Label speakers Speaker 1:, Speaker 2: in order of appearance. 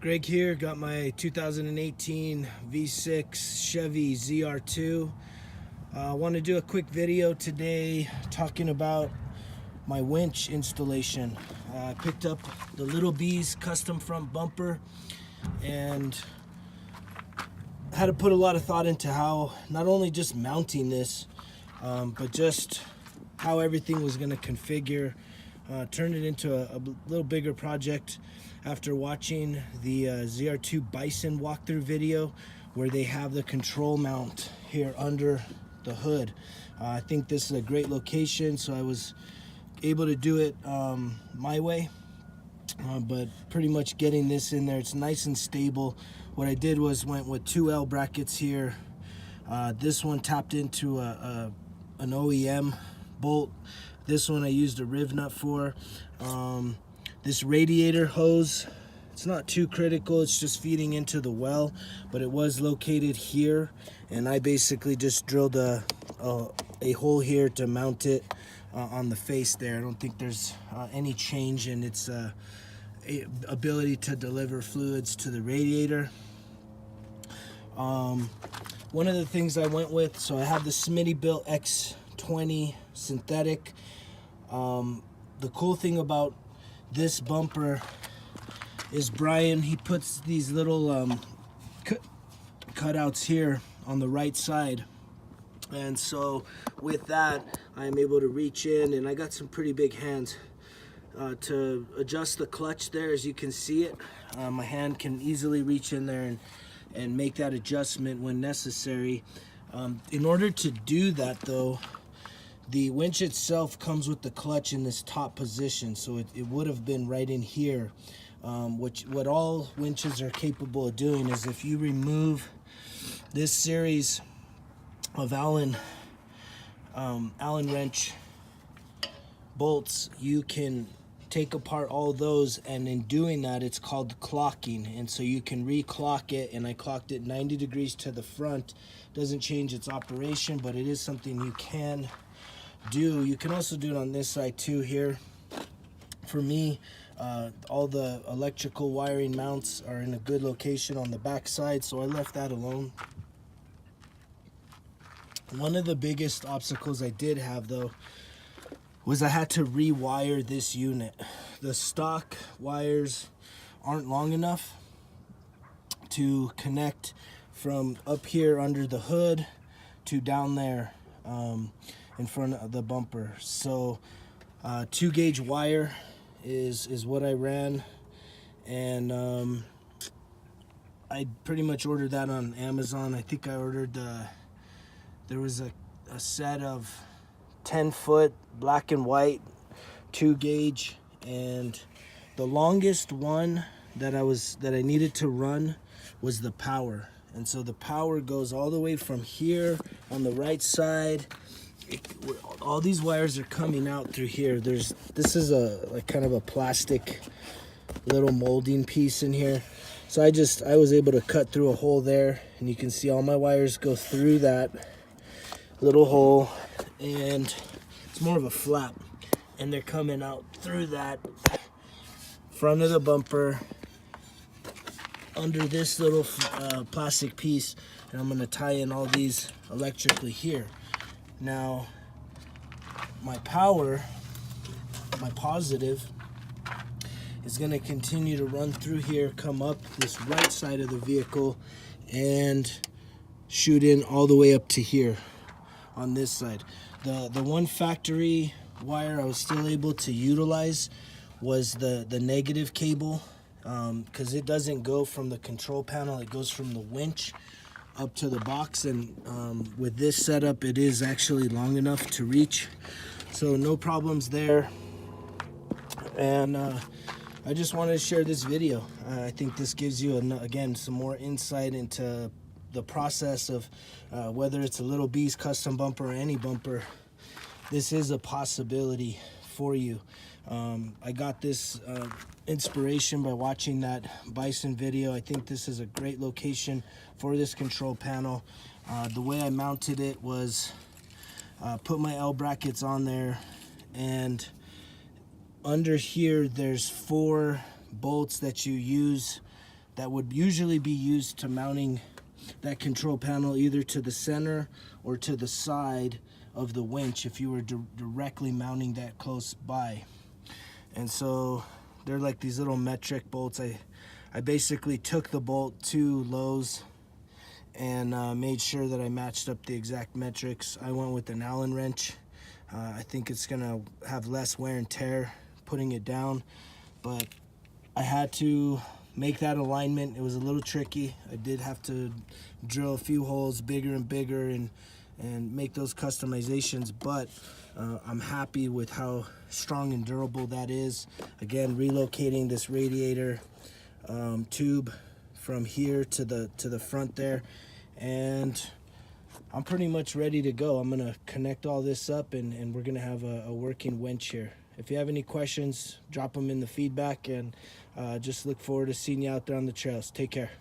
Speaker 1: Greg here, got my 2018 V6 Chevy ZR2. I want to do a quick video today talking about my winch installation. I picked up the Little B's custom front bumper and had to put a lot of thought into how not only just mounting this, but just how everything was going to configure. Turned it into a little bigger project after watching the ZR2 Bison walkthrough video where they have the control mount here under the hood. I think this is a great location, so I was able to do it my way, but pretty much getting this in there, it's nice and stable. What I did was went with 2 L brackets here. This one tapped into an OEM bolt. This one I used a riv nut for. This radiator hose, it's not too critical, it's just feeding into the well, but it was located here, and I basically just drilled a hole here to mount it on the face there. I don't think there's any change in its ability to deliver fluids to the radiator. One of the things I went with, so I have the Smittybilt X20 synthetic. The cool thing about this bumper is Brian, he puts these little cutouts here on the right side, and so with that I'm able to reach in, and I got some pretty big hands to adjust the clutch there. As you can see it, my hand can easily reach in there and make that adjustment when necessary. In order to do that though, the winch itself comes with the clutch in this top position, so it would have been right in here. What all winches are capable of doing is, if you remove this series of Allen wrench bolts, you can take apart all those, and in doing that it's called clocking, and so you can re-clock it, and I clocked it 90 degrees to the front. Doesn't change its operation, but it is something you can do. You can also do it on this side too here. For me, all the electrical wiring mounts are in a good location on the back side, so I left that alone. One of the biggest obstacles I did have though was I had to rewire this unit. The stock wires aren't long enough to connect from up here under the hood to down there in front of the bumper. So 2 gauge wire is what I ran, and I pretty much ordered that on Amazon. I think I ordered there was a set of 10-foot black and white 2 gauge, and the longest one that I needed to run was the power. And so the power goes all the way from here on the right side. All these wires are coming out through here. This is like kind of a plastic little molding piece in here. So I was able to cut through a hole there, and you can see all my wires go through that little hole, and it's more of a flap, and they're coming out through that front of the bumper under this little plastic piece, and I'm going to tie in all these electrically here. Now, my power, my positive, is going to continue to run through here, come up this right side of the vehicle, and shoot in all the way up to here on this side. The one factory wire I was still able to utilize was the negative cable, because it doesn't go from the control panel, it goes from the winch up to the box, and with this setup it is actually long enough to reach, so no problems there. And I just wanted to share this video. I think this gives you again some more insight into the process of whether it's a Little B's custom bumper or any bumper. This is a possibility for you. I got this inspiration by watching that Bison video. I think this is a great location for this control panel. The way I mounted it was put my L brackets on there, and under here there's 4 bolts that you use that would usually be used to mounting that control panel either to the center or to the side of the winch if you were directly mounting that close by. And so they're like these little metric bolts. I basically took the bolt to Lowe's and made sure that I matched up the exact metrics. I went with an Allen wrench. I think it's gonna have less wear and tear putting it down, but I had to make that alignment. It was a little tricky. I did have to drill a few holes bigger and bigger and make those customizations, but I'm happy with how strong and durable that is. Again, relocating this radiator tube from here to the front there, and I'm pretty much ready to go. I'm gonna connect all this up and we're gonna have a working winch here. If you have any questions, drop them in the feedback, and just look forward to seeing you out there on the trails. Take care.